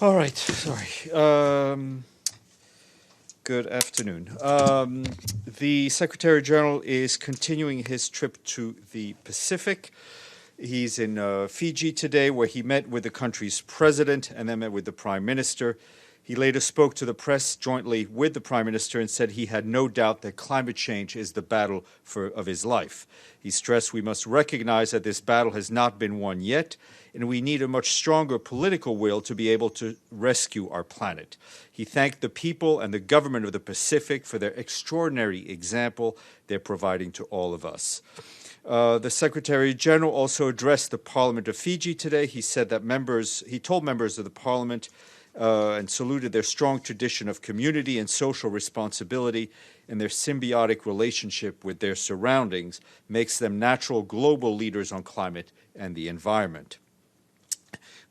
All right, sorry. Good afternoon. The Secretary General is continuing his trip to the Pacific. He's in Fiji today, where he met with the country's president and then met with the prime minister. He later spoke to the press jointly with the prime minister and said he had no doubt that climate change is the battle of his life. He stressed we must recognize that this battle has not been won yet, and we need a much stronger political will to be able to rescue our planet. He thanked the people and the government of the Pacific for their extraordinary example they're providing to all of us. The Secretary General also addressed the Parliament of Fiji today. He said that he told members of the Parliament and saluted their strong tradition of community and social responsibility, and their symbiotic relationship with their surroundings makes them natural global leaders on climate and the environment.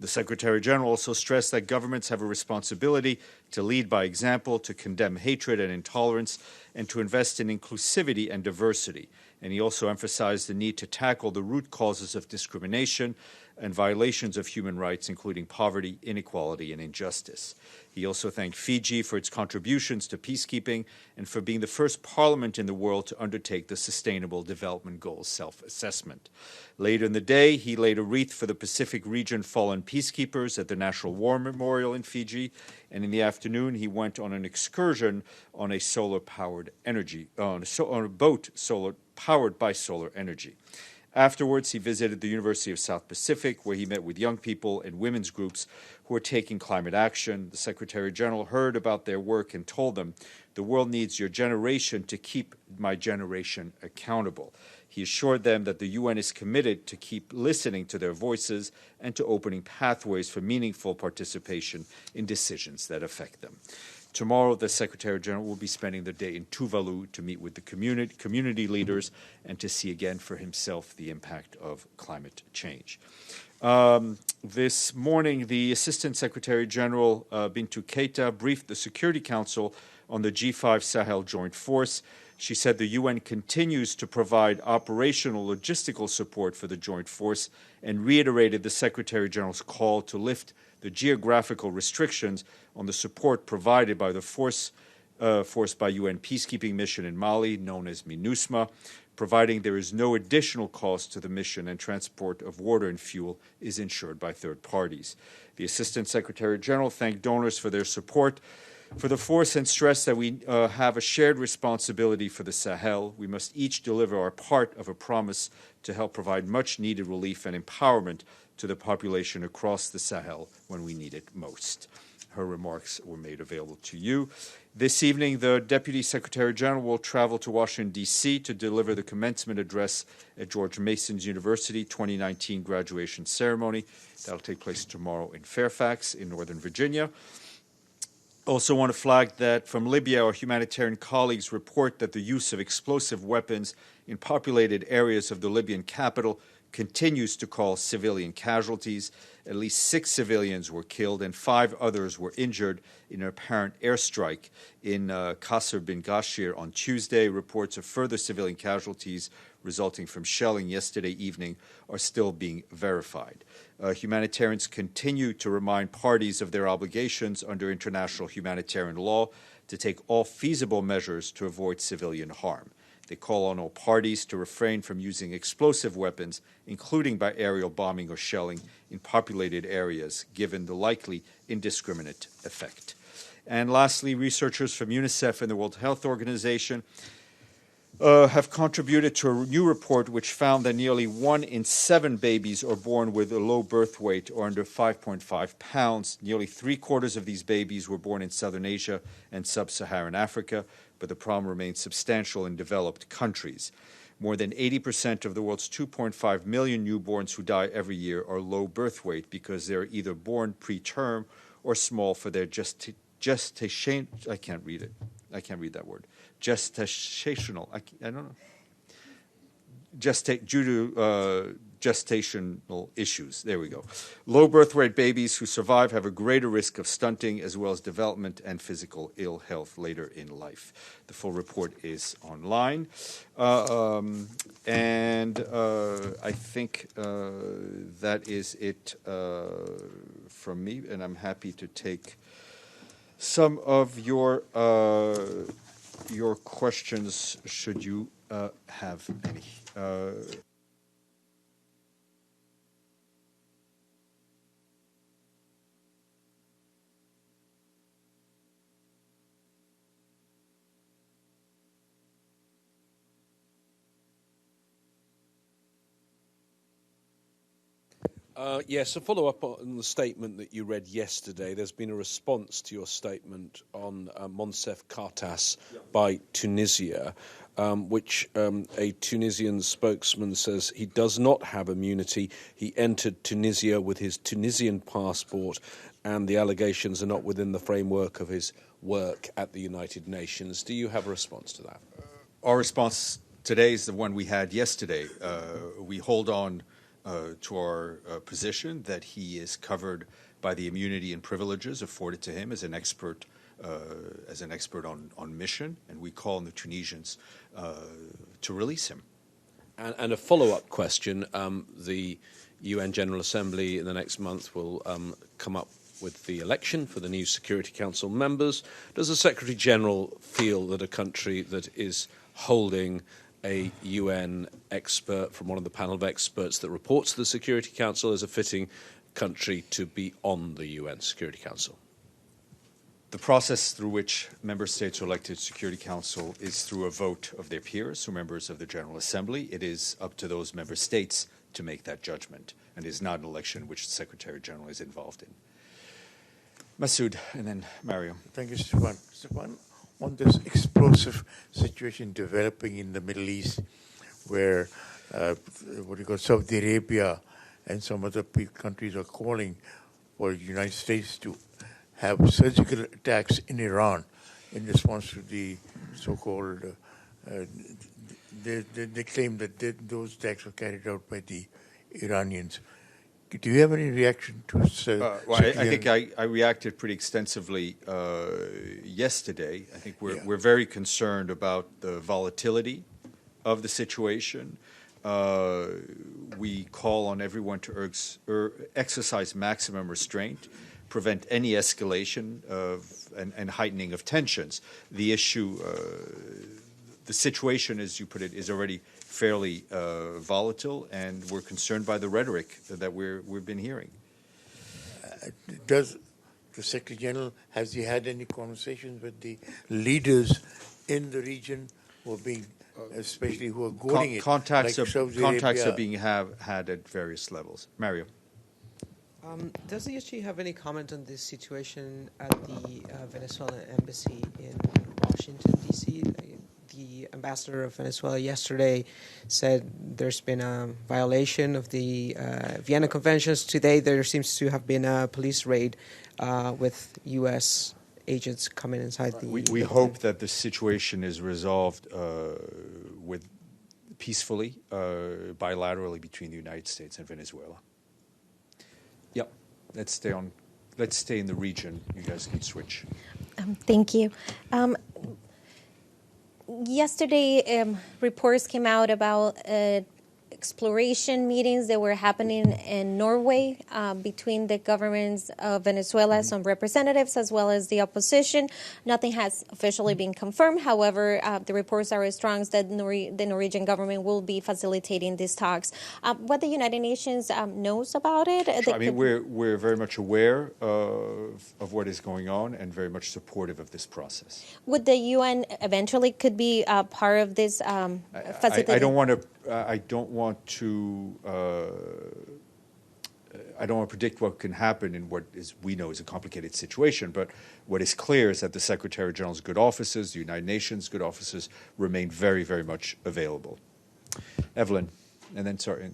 The Secretary General also stressed that governments have a responsibility to lead by example, to condemn hatred and intolerance, and to invest in inclusivity and diversity. And he also emphasized the need to tackle the root causes of discrimination and violations of human rights, including poverty, inequality, and injustice. He also thanked Fiji for its contributions to peacekeeping and for being the first parliament in the world to undertake the Sustainable Development Goals self-assessment. Later in the day, he laid a wreath for the Pacific region fallen peacekeepers at the National War Memorial in Fiji, and in the afternoon, he went on an excursion on a boat powered by solar energy. Afterwards, he visited the University of South Pacific, where he met with young people and women's groups who are taking climate action. The Secretary General heard about their work and told them, "The world needs your generation to keep my generation accountable." He assured them that the UN is committed to keep listening to their voices and to opening pathways for meaningful participation in decisions that affect them. Tomorrow, the Secretary General will be spending the day in Tuvalu to meet with the community leaders and to see again for himself the impact of climate change. This morning, the Assistant Secretary General, Bintu Keita, briefed the Security Council on the G5 Sahel Joint Force. She said the UN continues to provide operational logistical support for the joint force and reiterated the Secretary General's call to lift the geographical restrictions on the support provided by the force by UN peacekeeping mission in Mali, known as MINUSMA, providing there is no additional cost to the mission and transport of water and fuel is ensured by third parties. The Assistant Secretary General thanked donors for their support for the force and stressed that we have a shared responsibility for the Sahel. We must each deliver our part of a promise to help provide much-needed relief and empowerment to the population across the Sahel when we need it most. Her remarks were made available to you. This evening, the Deputy Secretary General will travel to Washington, D.C. to deliver the commencement address at George Mason's University 2019 graduation ceremony. That will take place tomorrow in Fairfax in Northern Virginia. Also want to flag that from Libya, our humanitarian colleagues report that the use of explosive weapons in populated areas of the Libyan capital continues to cause civilian casualties. At least 6 civilians were killed and 5 others were injured in an apparent airstrike in Qasr bin Ghashir on Tuesday. Reports of further civilian casualties resulting from shelling yesterday evening are still being verified. Humanitarians continue to remind parties of their obligations under international humanitarian law to take all feasible measures to avoid civilian harm. They call on all parties to refrain from using explosive weapons, including by aerial bombing or shelling, in populated areas, given the likely indiscriminate effect. And lastly, researchers from UNICEF and the World Health Organization have contributed to a new report which found that nearly 1 in 7 babies are born with a low birth weight or under 5.5 pounds. Nearly 3/4 of these babies were born in Southern Asia and Sub-Saharan Africa, but the problem remains substantial in developed countries. More than 80% of the world's 2.5 million newborns who die every year are low birth weight because they're either born preterm or small for their gestation. I can't read it. I can't read that word. Gestational. I don't know. Due to gestational issues. There we go. Low birth rate babies who survive have a greater risk of stunting as well as development and physical ill health later in life. The full report is online. I think that is it from me, and I'm happy to take some of your questions should you have any. Yes, a follow-up on the statement that you read yesterday. There's been a response to your statement on Monsef Kartas by Tunisia, which a Tunisian spokesman says he does not have immunity. He entered Tunisia with his Tunisian passport, and the allegations are not within the framework of his work at the United Nations. Do you have a response to that? Our response today is the one we had yesterday. We hold on to our position that he is covered by the immunity and privileges afforded to him as an expert on mission, and we call on the Tunisians to release him. And a follow-up question: the UN General Assembly in the next month will come up with the election for the new Security Council members. Does the Secretary General feel that a country that is holding a UN expert from one of the panel of experts that reports to the Security Council is a fitting country to be on the UN Security Council? The process through which member states are elected to Security Council is through a vote of their peers, who are members of the General Assembly. It is up to those member states to make that judgment, and is not an election which the Secretary General is involved in. Masoud, and then Mario. Thank you, Stéphane. Stéphane, on this explosive situation developing in the Middle East, where Saudi Arabia and some other countries are calling for the United States to have surgical attacks in Iran in response to the so-called, they claim that those attacks were carried out by the Iranians. Do you have any reaction to I think I reacted pretty extensively yesterday. I think we're very concerned about the volatility of the situation. We call on everyone to exercise maximum restraint, prevent any escalation and heightening of tensions. The issue, the situation, as you put it, is already fairly volatile, and we're concerned by the rhetoric that we've been hearing. Does the Secretary General, has he had any conversations with the leaders in the region who are being, especially who are goading it? Contacts are being had at various levels. Mario. Does the SG have any comment on this situation at the Venezuelan embassy in Washington, D.C.? The ambassador of Venezuela yesterday said there's been a violation of the Vienna Conventions. Today there seems to have been a police raid with U.S. agents coming inside the... We hope that the situation is resolved peacefully, bilaterally between the United States and Venezuela. Yep, let's stay in the region. You guys can switch. Thank you. Yesterday, reports came out about exploration meetings that were happening in Norway between the governments of Venezuela, some representatives, as well as the opposition. Nothing has officially been confirmed. However, the reports are strong that the Norwegian government will be facilitating these talks. What the United Nations knows about it? Sure. I mean, we're very much aware of what is going on and very much supportive of this process. Would the UN eventually could be part of this facilitating? I don't want to predict what can happen in what we know is a complicated situation, but what is clear is that the Secretary General's good offices, the United Nations good offices, remain very, very much available. Evelyn, and then sorry.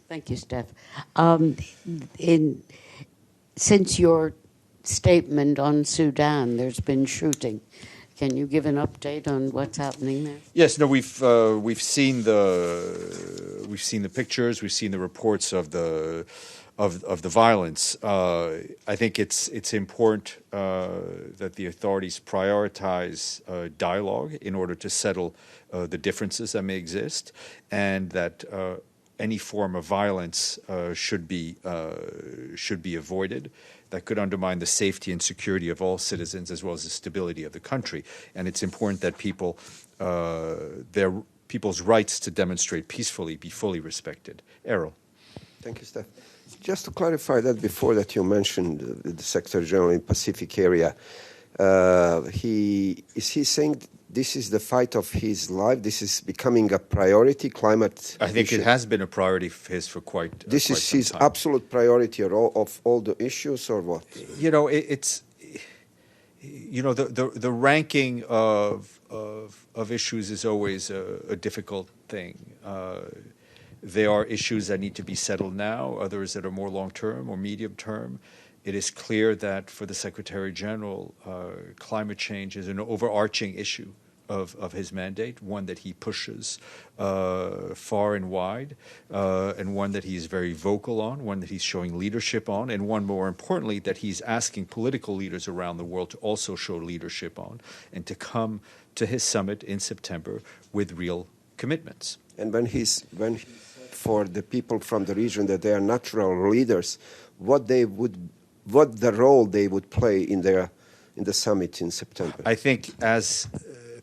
Thank you, Steph. Since your statement on Sudan, there's been shooting. Can you give an update on what's happening there? Yes, no, we've seen the pictures, we've seen the reports of the violence. I think it's important that the authorities prioritize dialogue in order to settle the differences that may exist, and that any form of violence should be avoided. That could undermine the safety and security of all citizens as well as the stability of the country. And it's important that people's rights to demonstrate peacefully be fully respected. Errol. Thank you, Steph. Just to clarify that before that you mentioned the Secretary General in Pacific area, is he saying this is the fight of his life? This is becoming a priority, climate I think issue? it has been a priority of his for quite This quite is some his time. absolute priority of all the issues, or what? You know, it's the ranking of issues is always a difficult thing. There are issues that need to be settled now, others that are more long-term or medium-term. It is clear that for the Secretary General, climate change is an overarching issue of his mandate, one that he pushes far and wide, and one that he's very vocal on, one that he's showing leadership on, and one, more importantly, that he's asking political leaders around the world to also show leadership on, and to come to his summit in September with real commitments. And when he for the people from the region that they are natural leaders, what the role they would play in the summit in September? I think as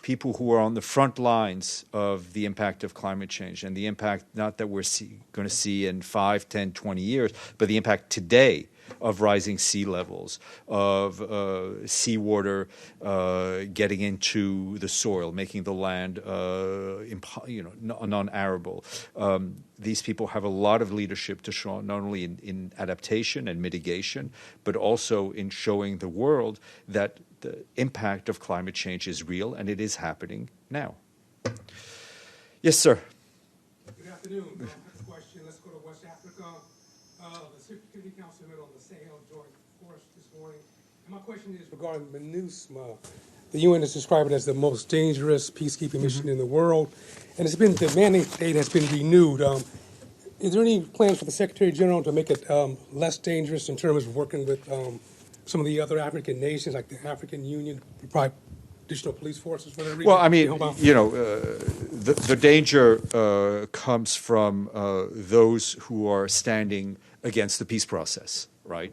people who are on the front lines of the impact of climate change, and the impact not that we're going to see in 5, 10, 20 years, but the impact today of rising sea levels, of seawater getting into the soil, making the land non-arable. These people have a lot of leadership to show, not only in adaptation and mitigation, but also in showing the world that the impact of climate change is real, and it is happening now. Yes, sir. Good afternoon. Next question. Let's go to West Africa. The Security Council met on the Sahel Joint Force this morning. And my question is regarding MINUSMA. The UN has described it as the most dangerous peacekeeping mission in the world. And the mandate has been renewed. Is there any plans for the Secretary General to make it less dangerous in terms of working with some of the other African nations, like the African Union, to provide additional police forces for their region? Well, I mean, the danger comes from those who are standing against the peace process, right?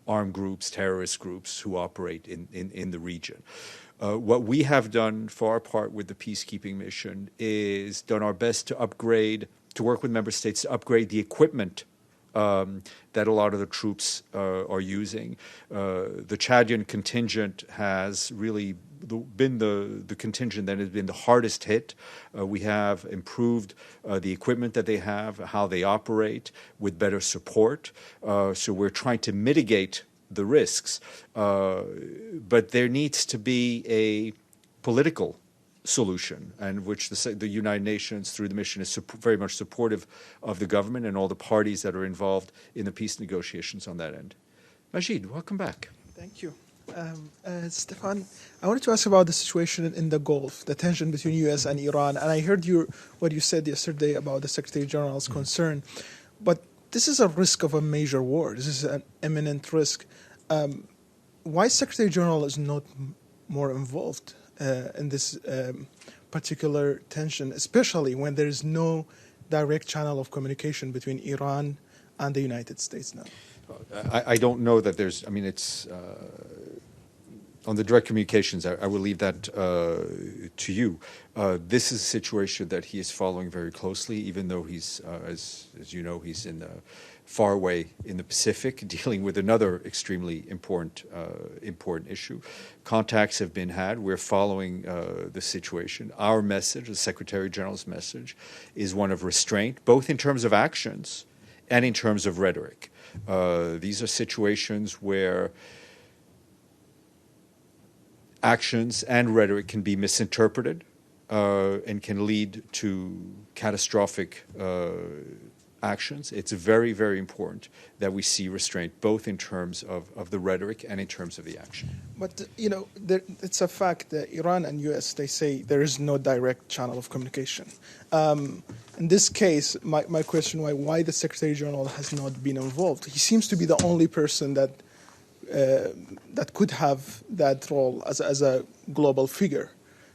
Armed groups, terrorist groups who operate in the region. What we have done for our part with the peacekeeping mission is done our best to work with member states to upgrade the equipment that a lot of the troops are using. The Chadian contingent has really been the contingent that has been the hardest hit. We have improved the equipment that they have, how they operate, with better support. So we're trying to mitigate the risks. But there needs to be a political solution, and which the United Nations, through the mission, is very much supportive of the government and all the parties that are involved in the peace negotiations on that end. Majid, welcome back. Thank you. Stéphane, I wanted to ask about the situation in the Gulf, the tension between U.S. and Iran. And I heard what you said yesterday about the Secretary General's concern. But this is a risk of a major war. This is an imminent risk. Why Secretary General is not more involved in this particular tension, especially when there is no direct channel of communication between Iran and the United States now? I don't know that there's, I mean, it's on the direct communications, I will leave that to you. This is a situation that he is following very closely, even though he's, as you know, he's in far away in the Pacific, dealing with another extremely important issue. Contacts have been had. We're following the situation. Our message, the Secretary General's message, is one of restraint, both in terms of actions and in terms of rhetoric. These are situations where actions and rhetoric can be misinterpreted and can lead to catastrophic actions. It's very, very important that we see restraint, both in terms of the rhetoric and in terms of the action. But, it's a fact that Iran and U.S., they say there is no direct channel of communication. In this case, my question, why the Secretary General has not been involved? He seems to be the only person that could have that role as a global figure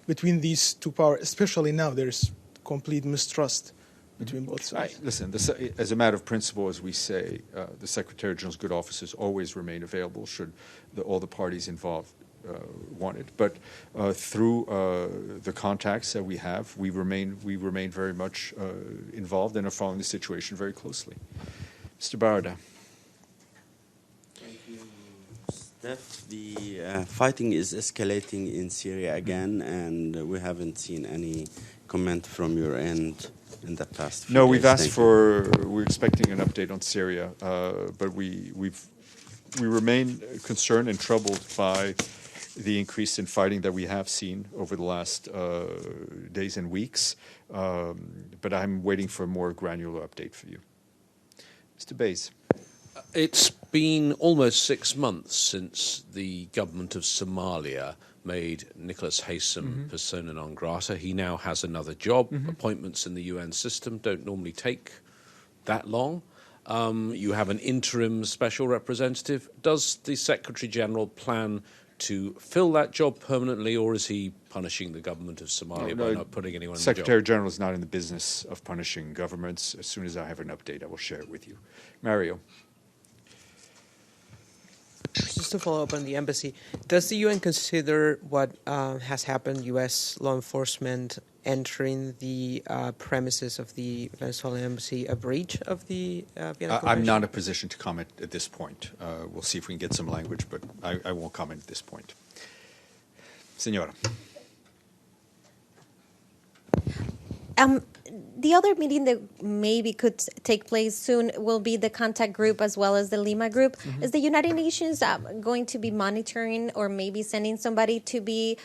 between these two powers, especially now there's complete mistrust between both sides. Listen, as a matter of principle, as we say, the Secretary General's good offices always remain available should all the parties involved want it. But through the contacts that we have, we remain very much involved and are following the situation very closely. Mr. Barada. Thank you, Steph. The fighting is escalating in Syria again, and we haven't seen any comment from your end in the past few No, days. we've asked we're expecting an update on Syria, but we remain concerned and troubled by the increase in fighting that we have seen over the last days and weeks. But I'm waiting for a more granular update for you. Mr. Bays. It's been almost 6 months since the government of Somalia made Nicholas Haysom persona non grata. He now has another job. Appointments in the UN system don't normally take that long. You have an interim special representative. Does the Secretary General plan to fill that job permanently, or is he punishing the government of Somalia by not putting anyone in the job? Secretary General is not in the business of punishing governments. As soon as I have an update, I will share it with you. Mario. Just to follow up on the embassy, does the UN consider what has happened, U.S. law enforcement entering the premises of the Venezuelan embassy, a breach of the Vienna Convention? I'm not in a position to comment at this point. We'll see if we can get some language, but I won't comment at this point. Senora. The other meeting that maybe could take place soon will be the contact group as well as the Lima group. Is the United Nations going to be monitoring or maybe sending somebody to be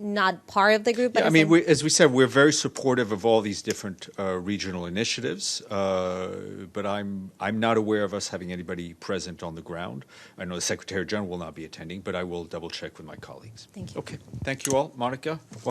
not part of the group? Yeah, I mean, as we said, we're very supportive of all these different regional initiatives, but I'm not aware of us having anybody present on the ground. I know the Secretary General will not be attending, but I will double check with my colleagues. Thank you. Okay. Thank you all. Monica?